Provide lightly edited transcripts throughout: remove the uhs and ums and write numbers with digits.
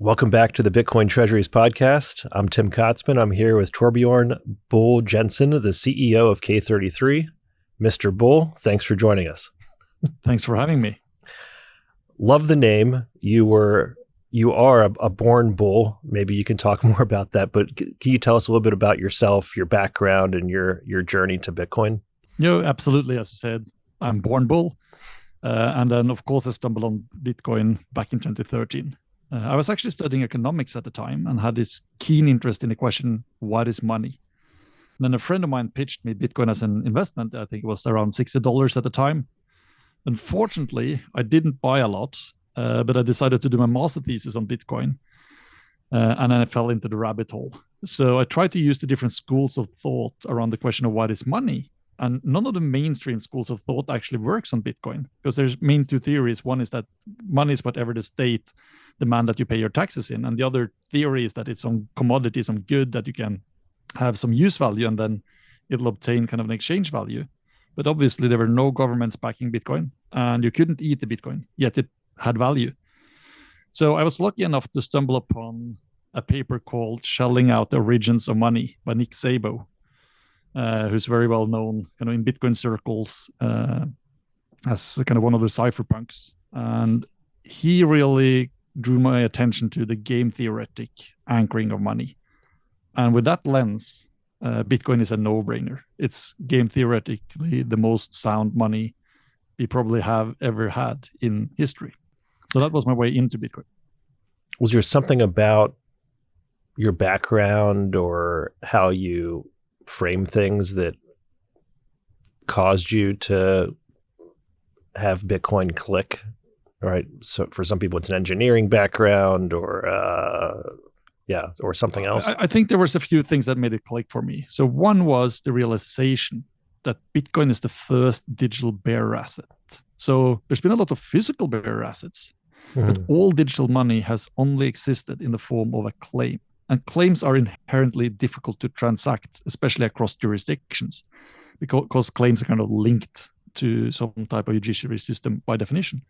Welcome back to the Bitcoin Treasuries podcast. I'm Tim Kotzman. I'm here with Torbjørn Bull Jenssen, the CEO of K33. Mr. Bull, thanks for joining us. Thanks for having me. Love the name. You are a born bull. Maybe you can talk more about that, but can you tell us a little bit about yourself, your background, and your journey to Bitcoin? Absolutely. As you said, I'm born bull. And then, of course, I stumbled on Bitcoin back in 2013. I was actually studying economics at the time and had this keen interest in the question, what is money? And then a friend of mine pitched me Bitcoin as an investment. I think it was around $60 at the time. Unfortunately, I didn't buy a lot, but I decided to do my master thesis on Bitcoin. And then I fell into the rabbit hole. So I tried to use the different schools of thought around the question of what is money. And none of the mainstream schools of thought actually works on Bitcoin, because there's main two theories. One is that money is whatever the state demand that you pay your taxes in. And the other theory is that it's some commodity, some good that you can have some use value, and then it'll obtain kind of an exchange value. But obviously there were no governments backing Bitcoin, and you couldn't eat the Bitcoin, yet it had value. So I was lucky enough to stumble upon a paper called Shelling Out the Origins of Money by Nick Szabo, who's very well known kind of in Bitcoin circles as kind of one of the cypherpunks. And he really drew my attention to the game theoretic anchoring of money. And with that lens, Bitcoin is a no-brainer. It's game theoretically the most sound money we probably have ever had in history. So that was my way into Bitcoin. Was there something about your background or how you frame things that caused you to have Bitcoin click, right? So for some people it's an engineering background or something else. I think there was a few things that made it click for me. So one was the realization that Bitcoin is the first digital bearer asset. So there's been a lot of physical bearer assets, but all digital money has only existed in the form of a claim. And claims are inherently difficult to transact, especially across jurisdictions, because claims are kind of linked to some type of judiciary system by definition.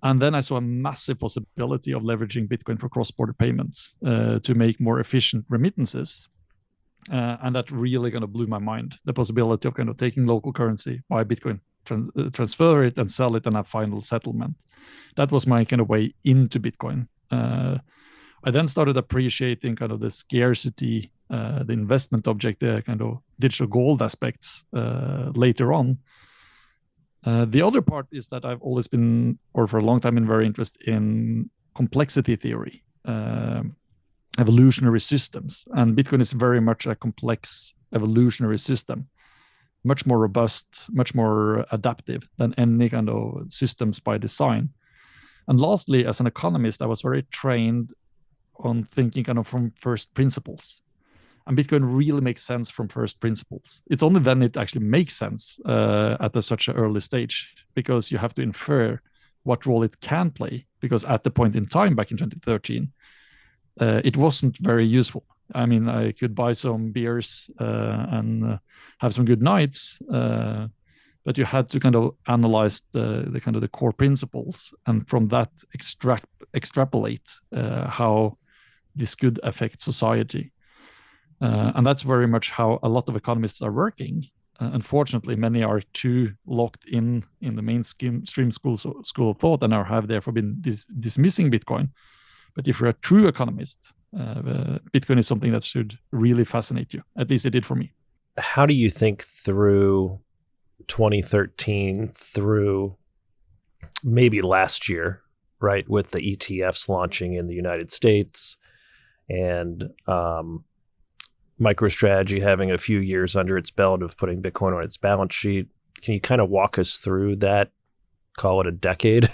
And then I saw a massive possibility of leveraging Bitcoin for cross-border payments to make more efficient remittances. And that really kind of blew my mind, the possibility of kind of taking local currency, buy Bitcoin, transfer it and sell it and have final settlement. That was my kind of way into Bitcoin. I then started appreciating kind of the scarcity, the investment object, the kind of digital gold aspects later on. The other part is that I've always been, or for a long time, been very interested in complexity theory, evolutionary systems. And Bitcoin is very much a complex evolutionary system, much more robust, much more adaptive than any kind of systems by design. And lastly, as an economist, I was very trained on thinking kind of from first principles. And Bitcoin really makes sense from first principles. It's only then it actually makes sense at such an early stage, because you have to infer what role it can play. Because at the point in time, back in 2013, it wasn't very useful. I mean, I could buy some beers and have some good nights, but you had to kind of analyze the kind of the core principles, and from that extrapolate how this could affect society. And that's very much how a lot of economists are working. Unfortunately, many are too locked in the mainstream school of thought and have therefore been dismissing Bitcoin. But if you're a true economist, Bitcoin is something that should really fascinate you. At least it did for me. How do you think through 2013 through maybe last year, right, with the ETFs launching in the United States and Microstrategy having a few years under its belt of putting Bitcoin on its balance sheet? Can you kind of walk us through that, call it a decade,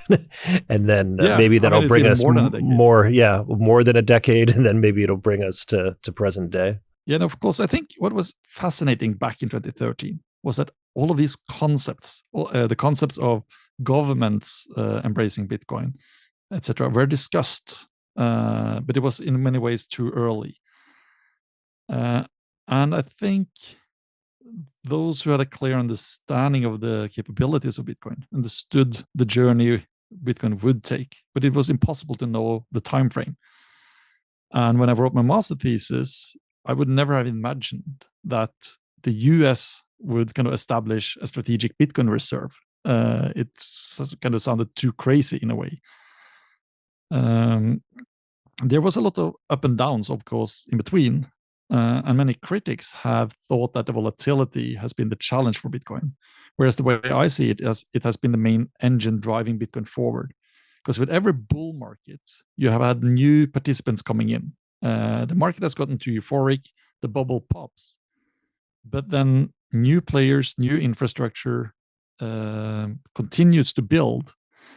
and then maybe that'll bring us more than a decade, and then maybe it'll bring us to present day? Yeah, and of course, I think what was fascinating back in 2013 was that all of these concepts, the concepts of governments embracing Bitcoin, etc., were discussed, but it was in many ways too early. And I think those who had a clear understanding of the capabilities of Bitcoin understood the journey Bitcoin would take, but it was impossible to know the time frame. And when I wrote my master thesis, I would never have imagined that the US would kind of establish a strategic Bitcoin reserve. It kind of sounded too crazy in a way. There was a lot of up and downs, of course, in between. And many critics have thought that the volatility has been the challenge for Bitcoin. Whereas the way I see it, it has been the main engine driving Bitcoin forward. Because with every bull market, you have had new participants coming in. The market has gotten too euphoric, the bubble pops. But then new players, new infrastructure continues to build.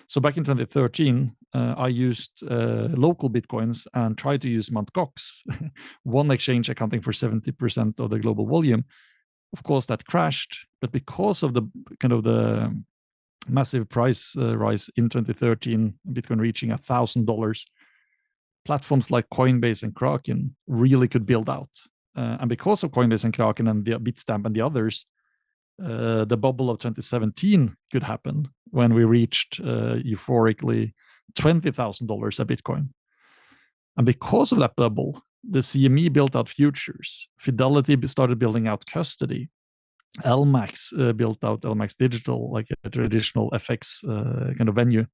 So back in 2013, I used local Bitcoins and tried to use Mt. Gox, one exchange accounting for 70% of the global volume. Of course, that crashed, but because of the kind of the massive price rise in 2013, Bitcoin reaching $1,000, platforms like Coinbase and Kraken really could build out. And because of Coinbase and Kraken and the Bitstamp and the others, the bubble of 2017 could happen when we reached euphorically $20,000 a Bitcoin. And because of that bubble, the CME built out futures. Fidelity started building out custody. LMAX built out LMAX Digital, like a traditional FX kind of venue.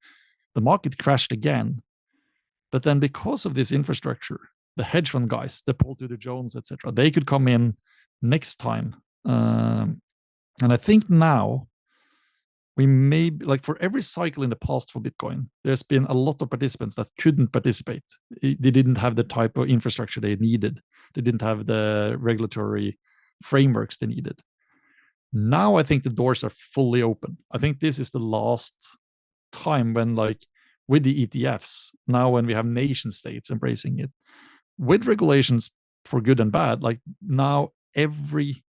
The market crashed again. But then because of this infrastructure, the hedge fund guys, the Paul Tudor Jones, etc., they could come in next time. And I think now we may, like for every cycle in the past for Bitcoin, there's been a lot of participants that couldn't participate. They didn't have the type of infrastructure they needed. They didn't have the regulatory frameworks they needed. Now I think the doors are fully open. I think this is the last time when, like, with the ETFs, now when we have nation states embracing it, with regulations for good and bad, like now every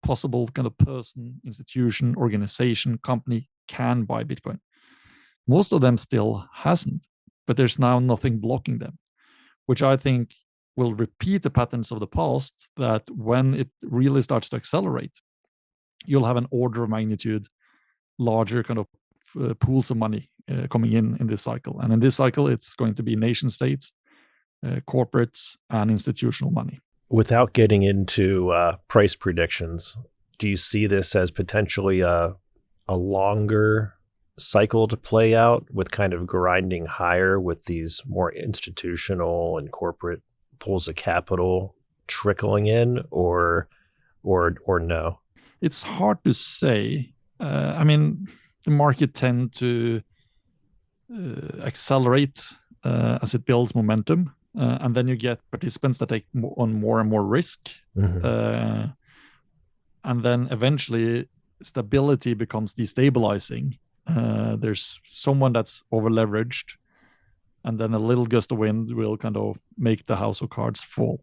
possible kind of person, institution, organization, company can buy Bitcoin. Most of them still hasn't, but there's now nothing blocking them, which I think will repeat the patterns of the past, that when it really starts to accelerate, you'll have an order of magnitude larger kind of pools of money coming in this cycle. And in this cycle, it's going to be nation states, corporates, and institutional money. Without getting into price predictions, do you see this as potentially a longer cycle to play out, with kind of grinding higher with these more institutional and corporate pools of capital trickling in, or no? It's hard to say. I mean, the market tend to accelerate as it builds momentum. And then you get participants that take on more and more risk. Mm-hmm. And then eventually stability becomes destabilizing. There's someone that's over leveraged, and then a little gust of wind will kind of make the house of cards fall.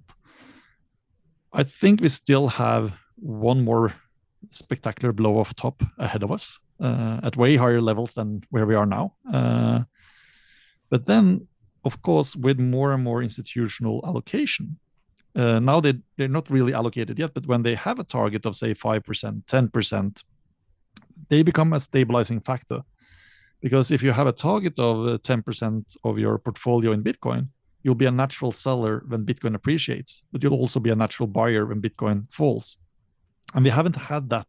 I think we still have one more spectacular blow off top ahead of us at way higher levels than where we are now. But then, of course, with more and more institutional allocation, now they're not really allocated yet, but when they have a target of, say, 5%, 10%, they become a stabilizing factor. Because if you have a target of 10% of your portfolio in Bitcoin, you'll be a natural seller when Bitcoin appreciates, but you'll also be a natural buyer when Bitcoin falls. And we haven't had that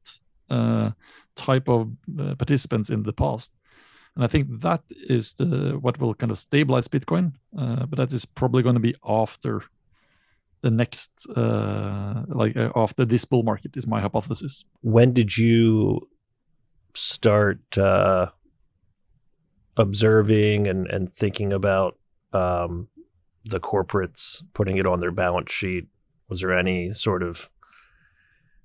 type of participants in the past. And I think that is what will kind of stabilize Bitcoin, but that is probably going to be after the next, after this bull market, is my hypothesis. When did you start observing and thinking about the corporates putting it on their balance sheet? Was there any sort of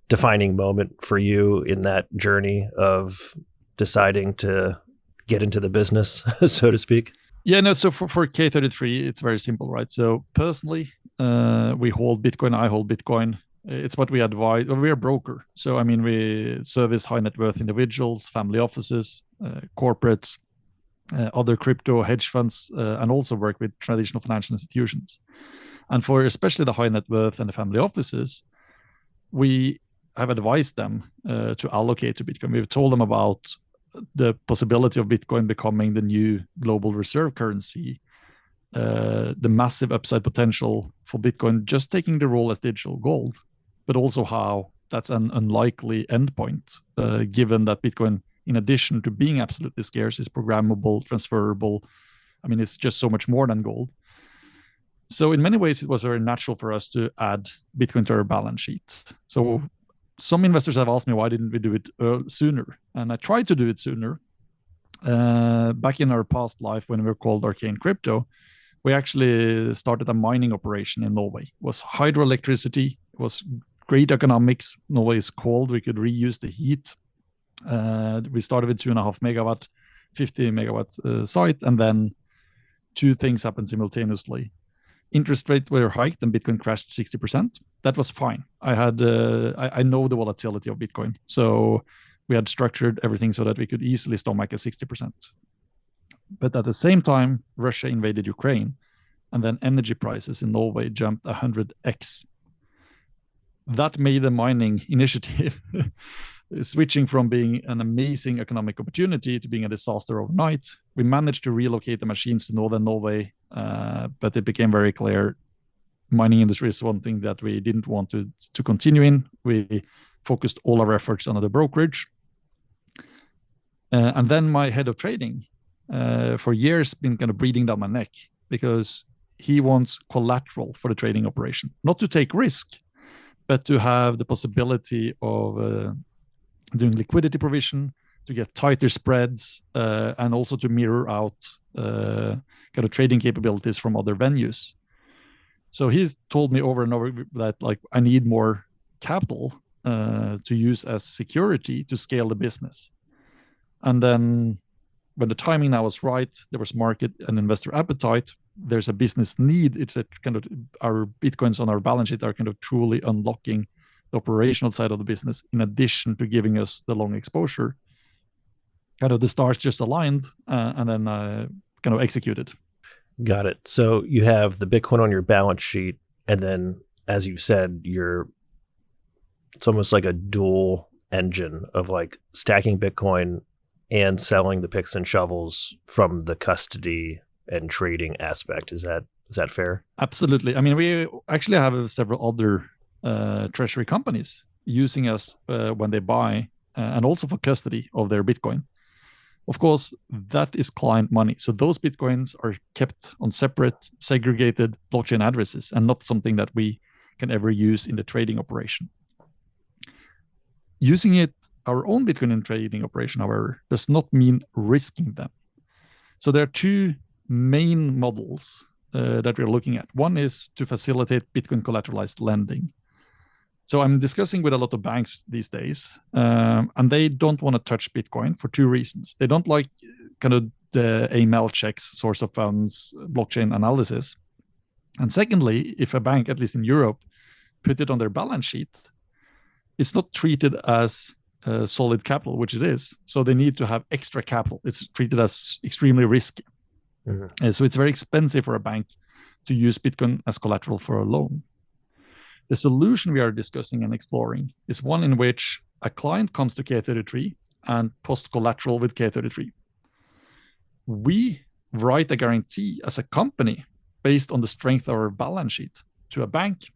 defining moment for you in that journey of deciding to get into the business, so to speak? Yeah, no, so for K33, it's very simple, right? So personally, we hold Bitcoin, I hold Bitcoin. It's what we advise. We're a broker. So, I mean, we service high net worth individuals, family offices, corporates, other crypto hedge funds, and also work with traditional financial institutions. And for especially the high net worth and the family offices, we have advised them to allocate to Bitcoin. We've told them about the possibility of Bitcoin becoming the new global reserve currency, the massive upside potential for Bitcoin just taking the role as digital gold, but also how that's an unlikely endpoint, given that Bitcoin, in addition to being absolutely scarce, is programmable, transferable. I mean, it's just so much more than gold. So in many ways, it was very natural for us to add Bitcoin to our balance sheet. So some investors have asked me, why didn't we do it sooner? And I tried to do it sooner. Back in our past life, when we were called Arcane Crypto, we actually started a mining operation in Norway. It was hydroelectricity. It was great economics. Norway is cold. We could reuse the heat. We started with 2.5 megawatt, 50 megawatt site, and then two things happened simultaneously. Interest rates were hiked and Bitcoin crashed 60%. That was fine. I know the volatility of Bitcoin, so we had structured everything so that we could easily stomach a 60%. But at the same time, Russia invaded Ukraine, and then energy prices in Norway jumped 100x. That made the mining initiative switching from being an amazing economic opportunity to being a disaster overnight. We managed to relocate the machines to northern Norway, but it became very clear mining industry is one thing that we didn't want to continue in. We focused all our efforts on the brokerage. And then my head of trading for years been kind of breathing down my neck because he wants collateral for the trading operation, not to take risk, but to have the possibility of doing liquidity provision, to get tighter spreads, and also to mirror out kind of trading capabilities from other venues. So he's told me over and over that like I need more capital to use as security to scale the business. And then when the timing now was right, there was market and investor appetite. There's a business need. It's a kind of our Bitcoins on our balance sheet are kind of truly unlocking the operational side of the business, in addition to giving us the long exposure. Kind of the stars just aligned, and then kind of executed. Got it. So you have the Bitcoin on your balance sheet, and then, as you said, it's almost like a dual engine of like stacking Bitcoin and selling the picks and shovels from the custody and trading aspect. Is that fair? Absolutely. I mean, we actually have several other treasury companies using us when they buy and also for custody of their Bitcoin. Of course, that is client money. So those Bitcoins are kept on separate, segregated blockchain addresses and not something that we can ever use in the trading operation. Using our own Bitcoin in trading operation, however, does not mean risking them. So there are two main models that we're looking at. One is to facilitate Bitcoin collateralized lending. So I'm discussing with a lot of banks these days, and they don't want to touch Bitcoin for two reasons. They don't like kind of the AML checks, source of funds, blockchain analysis. And secondly, if a bank, at least in Europe, put it on their balance sheet, it's not treated as solid capital, which it is. So they need to have extra capital. It's treated as extremely risky. Mm-hmm. So it's very expensive for a bank to use Bitcoin as collateral for a loan. The solution we are discussing and exploring is one in which a client comes to K33 and post collateral with K33. We write a guarantee as a company based on the strength of our balance sheet to a bank,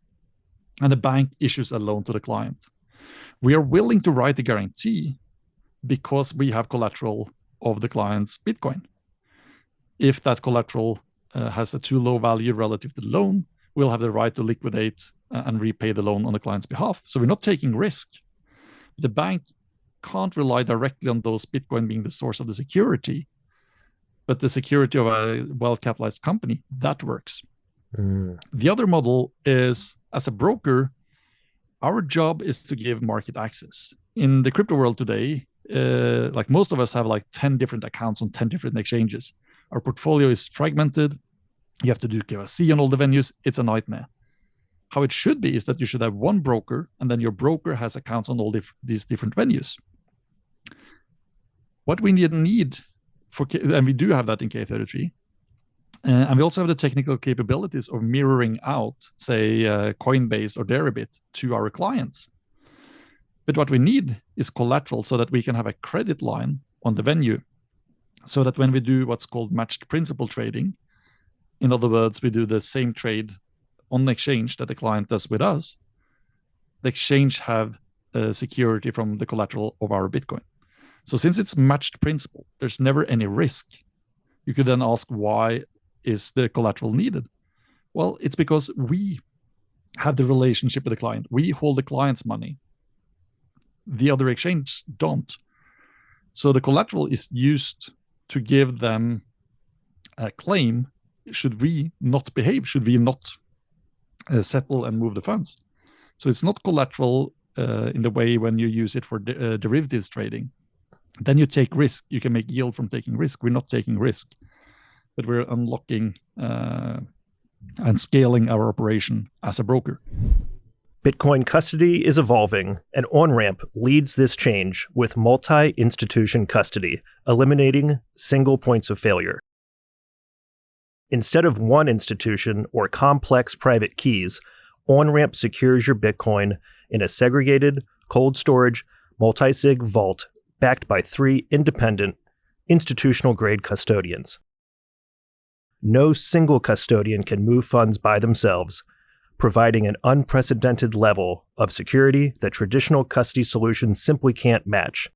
and the bank issues a loan to the client. We are willing to write a guarantee because we have collateral of the client's Bitcoin. If that collateral has a too low value relative to the loan, we'll have the right to liquidate and repay the loan on the client's behalf. So we're not taking risk. The bank can't rely directly on those Bitcoin being the source of the security, but the security of a well-capitalized company, that works. Mm. The other model is, as a broker, our job is to give market access. In the crypto world today, like most of us have like 10 different accounts on 10 different exchanges. Our portfolio is fragmented. You have to do KYC on all the venues. It's a nightmare. How it should be is that you should have one broker, and then your broker has accounts on all these different venues. What we need for, and we do have that in K33, and we also have the technical capabilities of mirroring out, say, Coinbase or Deribit to our clients. But what we need is collateral so that we can have a credit line on the venue, so that when we do what's called matched principal trading, in other words, we do the same trade on the exchange that the client does with us, the exchange have security from the collateral of our Bitcoin. So since it's matched principal, there's never any risk. You could then ask, why is the collateral needed? Well, it's because we have the relationship with the client. We hold the client's money. The other exchange don't. So the collateral is used to give them a claim should we not behave, should we not settle and move the funds. So it's not collateral in the way when you use it for derivatives trading. Then you take risk. You can make yield from taking risk. We're not taking risk, but we're unlocking and scaling our operation as a broker. Bitcoin custody is evolving, and OnRamp leads this change with multi-institution custody, eliminating single points of failure. Instead of one institution or complex private keys, OnRamp secures your Bitcoin in a segregated, cold storage, multi-sig vault backed by 3 independent, institutional-grade custodians. No single custodian can move funds by themselves, providing an unprecedented level of security that traditional custody solutions simply can't match.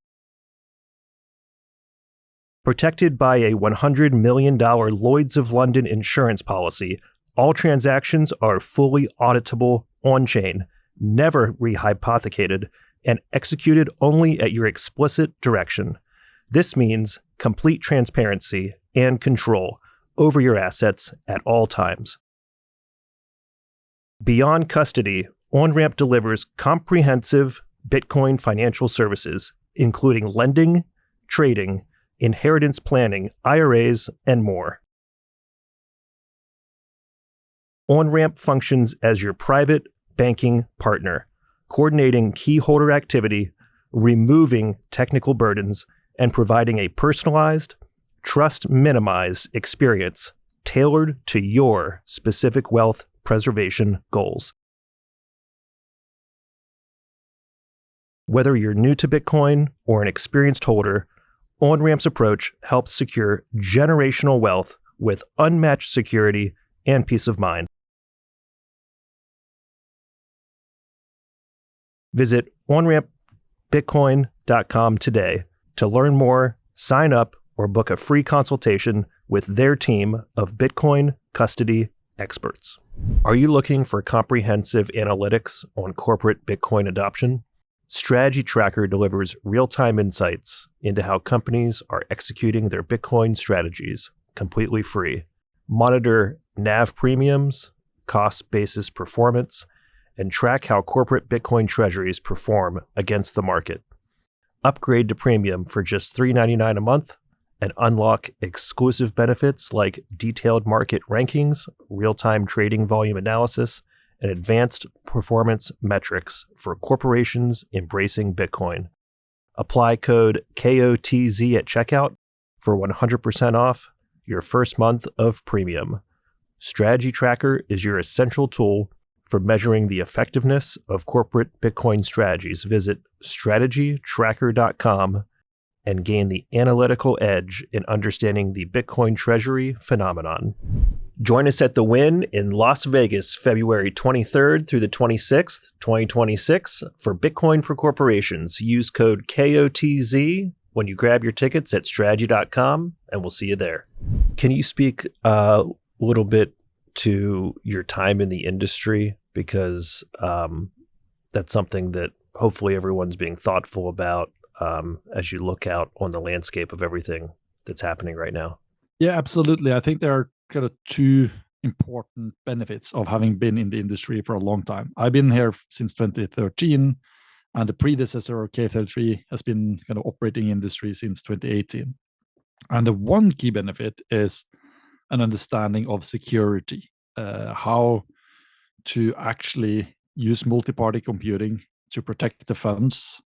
Protected by a $100 million Lloyd's of London insurance policy, all transactions are fully auditable on-chain, never rehypothecated, and executed only at your explicit direction. This means complete transparency and control over your assets at all times. Beyond custody, OnRamp delivers comprehensive Bitcoin financial services, including lending, trading, inheritance planning, IRAs, and more. OnRamp functions as your private banking partner, coordinating key holder activity, removing technical burdens, and providing a personalized, trust-minimized experience tailored to your specific wealth preservation goals. Whether you're new to Bitcoin or an experienced holder, OnRamp's approach helps secure generational wealth with unmatched security and peace of mind. Visit onrampbitcoin.com today to learn more, sign up, or book a free consultation with their team of Bitcoin custody experts. Are you looking for comprehensive analytics on corporate Bitcoin adoption? Strategy Tracker delivers real-time insights into how companies are executing their Bitcoin strategies completely free. Monitor NAV premiums, cost basis performance, and track how corporate Bitcoin treasuries perform against the market. Upgrade to premium for just $3.99 a month and unlock exclusive benefits like detailed market rankings, real-time trading volume analysis, and advanced performance metrics for corporations embracing Bitcoin. Apply code KOTZ at checkout for 100% off your first month of premium. Strategy Tracker is your essential tool for measuring the effectiveness of corporate Bitcoin strategies. Visit strategytracker.com and gain the analytical edge in understanding the Bitcoin treasury phenomenon. Join us at The Win in Las Vegas, February 23rd through the 26th, 2026 for Bitcoin for Corporations. Use code KOTZ when you grab your tickets at strategy.com, and we'll see you there. Can you speak a little bit to your time in the industry? Because that's something that hopefully everyone's being thoughtful about as you look out on the landscape of everything that's happening right now. Yeah, absolutely. I think there are kind of 2 important benefits of having been in the industry for a long time. I've been here since 2013, and the predecessor, K33, has been kind of operating industry since 2018. And the one key benefit is an understanding of security, how to actually use multi-party computing to protect the funds,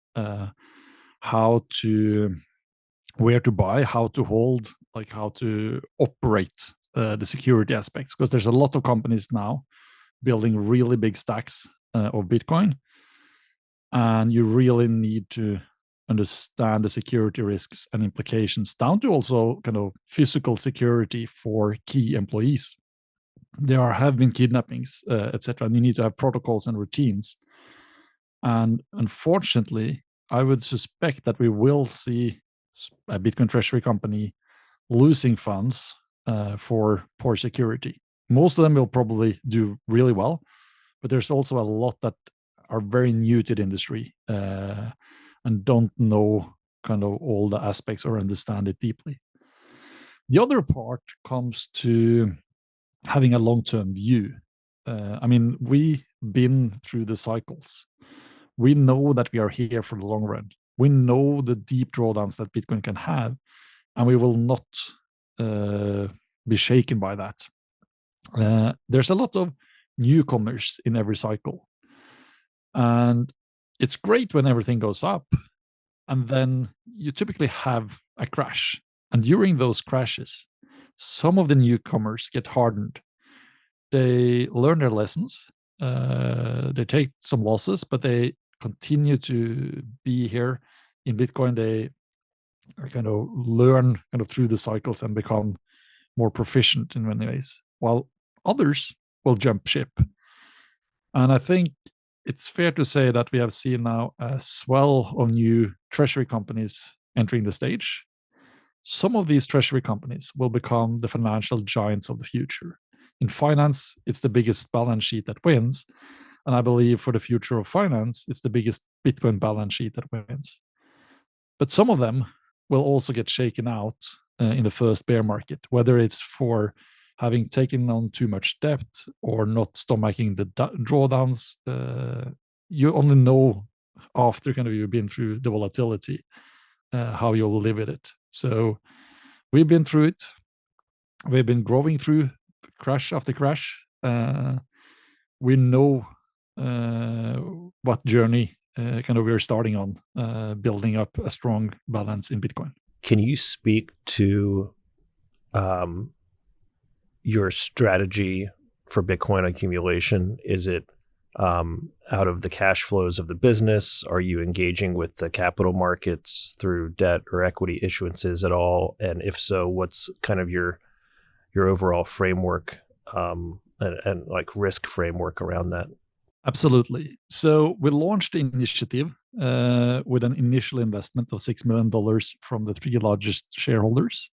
where to buy, how to hold, like how to operate the security aspects. Because there's a lot of companies now building really big stacks of Bitcoin, and you really need to understand the security risks and implications, down to also kind of physical security for key employees. There have been kidnappings, etc., and you need to have protocols and routines. And unfortunately, I would suspect that we will see a Bitcoin treasury company losing funds for poor security. Most of them will probably do really well, but there's also a lot that are very new to the industry and don't know kind of all the aspects or understand it deeply. The other part comes to having a long-term view. I mean, we've been through the cycles. We know that we are here for the long run. We know the deep drawdowns that Bitcoin can have, and we will not be shaken by that. There's a lot of newcomers in every cycle. And it's great when everything goes up, and then you typically have a crash. And during those crashes, some of the newcomers get hardened. They learn their lessons. They take some losses, but they continue to be here in Bitcoin. They kind of learn kind of through the cycles and become more proficient in many ways, while others will jump ship. And I think it's fair to say that we have seen now a swell of new treasury companies entering the stage. Some of these treasury companies will become the financial giants of the future. In finance, it's the biggest balance sheet that wins. And I believe for the future of finance, it's the biggest Bitcoin balance sheet that wins. But some of them will also get shaken out in the first bear market, whether it's for having taken on too much debt or not stomaching the drawdowns. You only know after kind of you've been through the volatility how you'll live with it. So we've been through it. We've been growing through crash after crash. We know what journey kind of we're starting on, building up a strong balance in Bitcoin. Can you speak to your strategy for Bitcoin accumulation? Is it out of the cash flows of the business? Are you engaging with the capital markets through debt or equity issuances at all? And if so, what's kind of your overall framework and like risk framework around that? Absolutely. So we launched the initiative with an initial investment of $6 million from the three largest shareholders.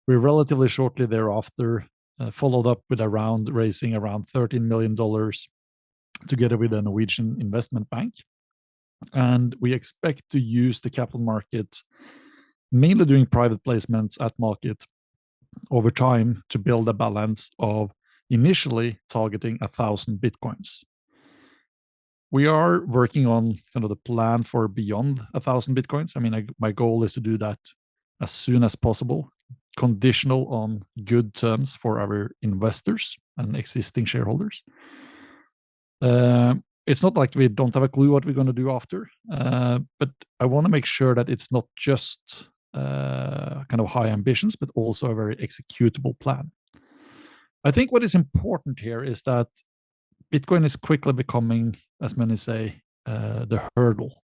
We relatively shortly thereafter followed up with a round raising around $13 million together with a Norwegian investment bank. And we expect to use the capital market, mainly doing private placements at market over time, to build a balance of initially targeting 1,000 Bitcoins. We are working on kind of the plan for beyond 1,000 Bitcoins. I mean, my goal is to do that as soon as possible, conditional on good terms for our investors and existing shareholders. It's not like we don't have a clue what we're going to do after, but I want to make sure that it's not just kind of high ambitions, but also a very executable plan. I think what is important here is that Bitcoin is quickly becoming, as many say, the hurdle.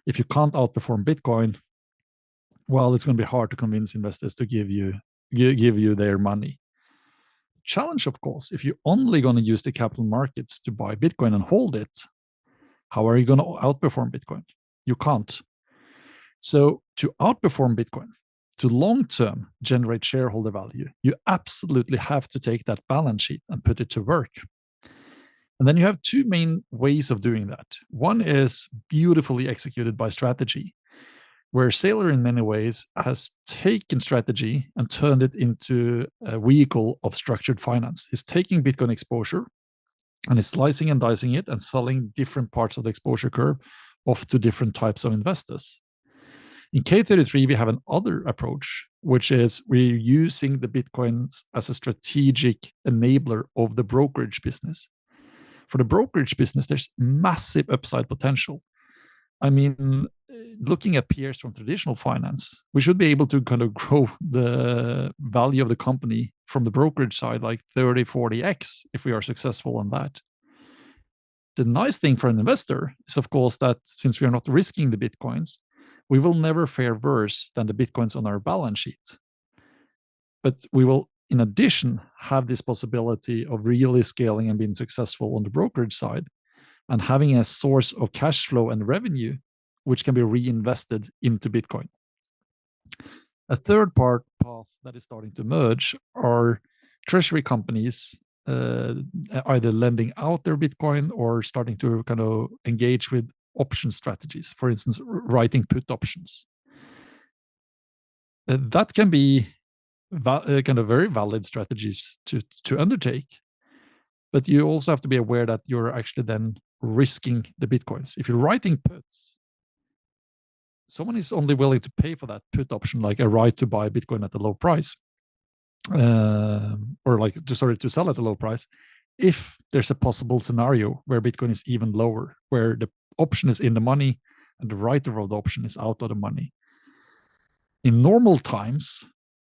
If you can't outperform Bitcoin, well, it's going to be hard to convince investors to give you their money. Challenge, of course, if you're only going to use the capital markets to buy Bitcoin and hold it, how are you going to outperform Bitcoin? You can't. So to outperform Bitcoin, to long-term generate shareholder value, you absolutely have to take that balance sheet and put it to work. And then you have two main ways of doing that. One is beautifully executed by strategy, where Saylor in many ways has taken strategy and turned it into a vehicle of structured finance. He's taking Bitcoin exposure and is slicing and dicing it and selling different parts of the exposure curve off to different types of investors. In K33, we have another approach, which is we're using the Bitcoins as a strategic enabler of the brokerage business. For the brokerage business, there's massive upside potential. I mean, looking at peers from traditional finance, we should be able to kind of grow the value of the company from the brokerage side like 30, 40x if we are successful on that. The nice thing for an investor is, of course, that since we are not risking the Bitcoins, we will never fare worse than the Bitcoins on our balance sheet. But we will, in addition, have this possibility of really scaling and being successful on the brokerage side and having a source of cash flow and revenue, which can be reinvested into Bitcoin. A third path that is starting to emerge are treasury companies either lending out their Bitcoin or starting to kind of engage with option strategies, for instance, writing put options. That can be kind of very valid strategies to undertake, but you also have to be aware that you're actually then risking the Bitcoins. If you're writing puts, someone is only willing to pay for that put option, like a right to buy Bitcoin at a low price, or like to sell at a low price, if there's a possible scenario where Bitcoin is even lower, where the option is in the money and the writer of the option is out of the money. In normal times,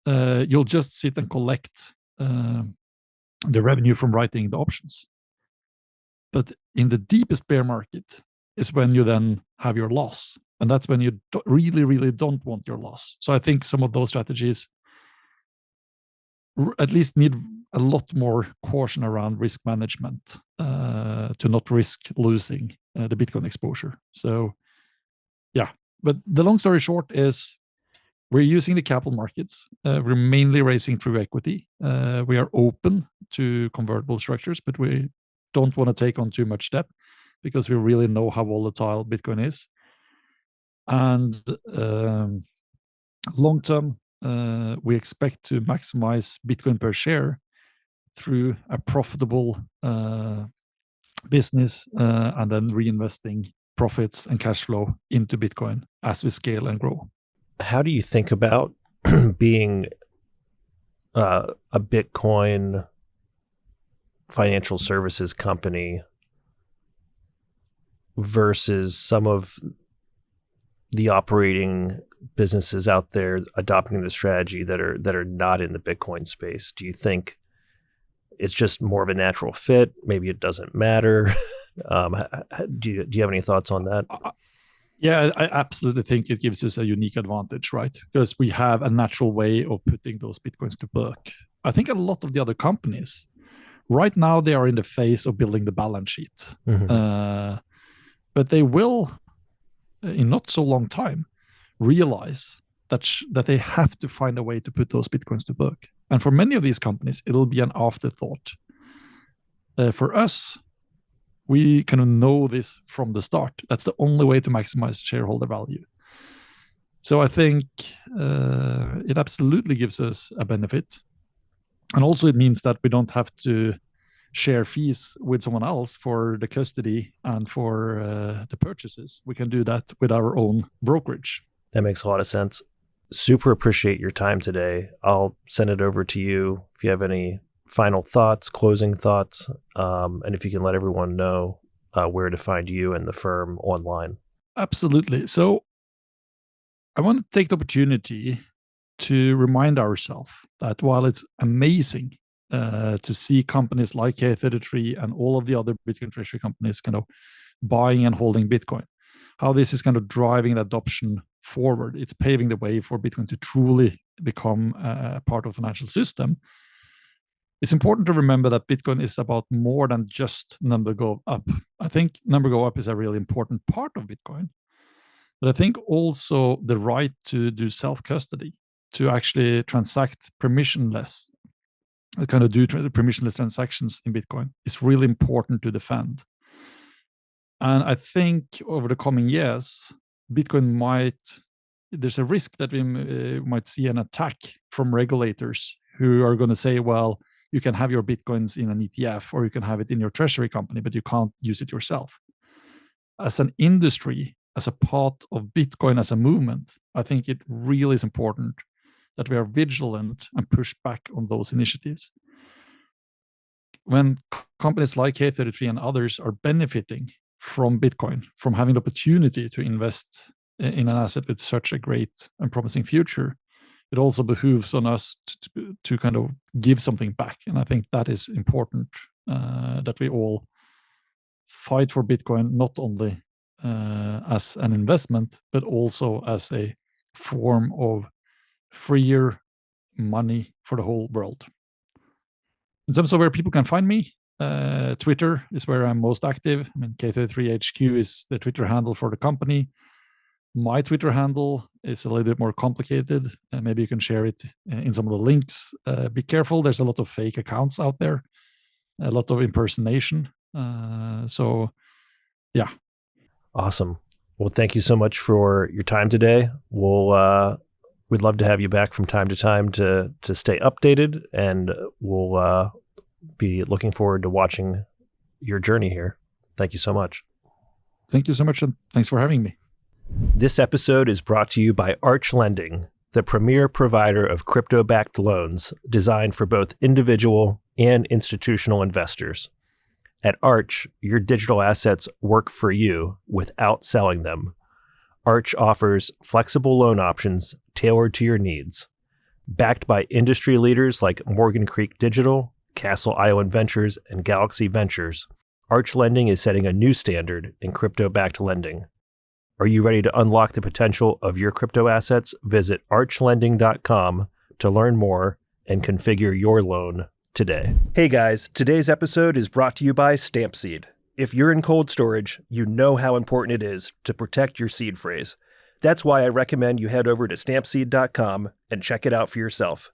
you'll just sit and collect the revenue from writing the options. But in the deepest bear market is when you then have your loss. And that's when you really, really don't want your loss. So I think some of those strategies at least need a lot more caution around risk management to not risk losing the Bitcoin exposure. So yeah, but the long story short is we're using the capital markets. We're mainly raising through equity. We are open to convertible structures, but we don't want to take on too much debt because we really know how volatile Bitcoin is. And long term, we expect to maximize Bitcoin per share through a profitable business and then reinvesting profits and cash flow into Bitcoin as we scale and grow. How do you think about being a Bitcoin financial services company versus some of the operating businesses out there adopting the strategy that are not in the Bitcoin space? Do you think it's just more of a natural fit? Maybe it doesn't matter. Do you have any thoughts on that? Yeah, I absolutely think it gives us a unique advantage, right? Because we have a natural way of putting those Bitcoins to work. I think a lot of the other companies, right now, they are in the phase of building the balance sheet. Mm-hmm. But they will, in not so long time, realize that they have to find a way to put those Bitcoins to work. And for many of these companies, it'll be an afterthought. For us, we kind of know this from the start. That's the only way to maximize shareholder value. So I think it absolutely gives us a benefit. And also it means that we don't have to share fees with someone else for the custody and for the purchases. We can do that with our own brokerage. That makes a lot of sense. Super appreciate your time today. I'll send it over to you if you have any final thoughts, closing thoughts, and if you can let everyone know where to find you and the firm online. Absolutely. So I want to take the opportunity to remind ourselves that while it's amazing to see companies like K33 and all of the other Bitcoin treasury companies kind of buying and holding Bitcoin, how this is kind of driving the adoption forward. It's paving the way for Bitcoin to truly become a part of the financial system. It's important to remember that Bitcoin is about more than just number go up. I think number go up is a really important part of Bitcoin. But I think also the right to do self-custody, to actually transact permissionless, kind of do permissionless transactions in Bitcoin is really important to defend. And I think over the coming years, Bitcoin there's a risk that we might see an attack from regulators who are going to say, well, you can have your Bitcoins in an ETF or you can have it in your treasury company, but you can't use it yourself. As an industry, as a part of Bitcoin as a movement, I think it really is important that we are vigilant and push back on those initiatives. When companies like K33 and others are benefiting from Bitcoin, from having the opportunity to invest in an asset with such a great and promising future, it also behooves on us to kind of give something back. And I think that is important, that we all fight for Bitcoin, not only as an investment, but also as a form of freer money for the whole world. In terms of where people can find me, Twitter is where I'm most active. I mean, K33HQ is the Twitter handle for the company. My Twitter handle is a little bit more complicated. Maybe you can share it in some of the links. Be careful. There's a lot of fake accounts out there, a lot of impersonation. So, yeah. Awesome. Well, thank you so much for your time today. We'd love to have you back from time to time to stay updated, and we'll be looking forward to watching your journey here. Thank you so much. Thank you so much, and thanks for having me. This episode is brought to you by Arch Lending, the premier provider of crypto-backed loans designed for both individual and institutional investors. At Arch, your digital assets work for you without selling them. Arch offers flexible loan options tailored to your needs. Backed by industry leaders like Morgan Creek Digital, Castle Island Ventures, and Galaxy Ventures, Arch Lending is setting a new standard in crypto-backed lending. Are you ready to unlock the potential of your crypto assets? Visit archlending.com to learn more and configure your loan today. Hey guys, today's episode is brought to you by Stampseed. If you're in cold storage, you know how important it is to protect your seed phrase. That's why I recommend you head over to stampseed.com and check it out for yourself.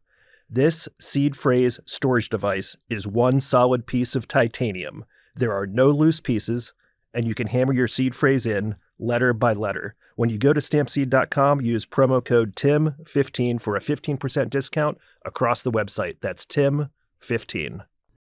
This seed phrase storage device is one solid piece of titanium. There are no loose pieces, and you can hammer your seed phrase in letter by letter. When you go to stampseed.com, use promo code TIM15 for a 15% discount across the website. That's TIM15.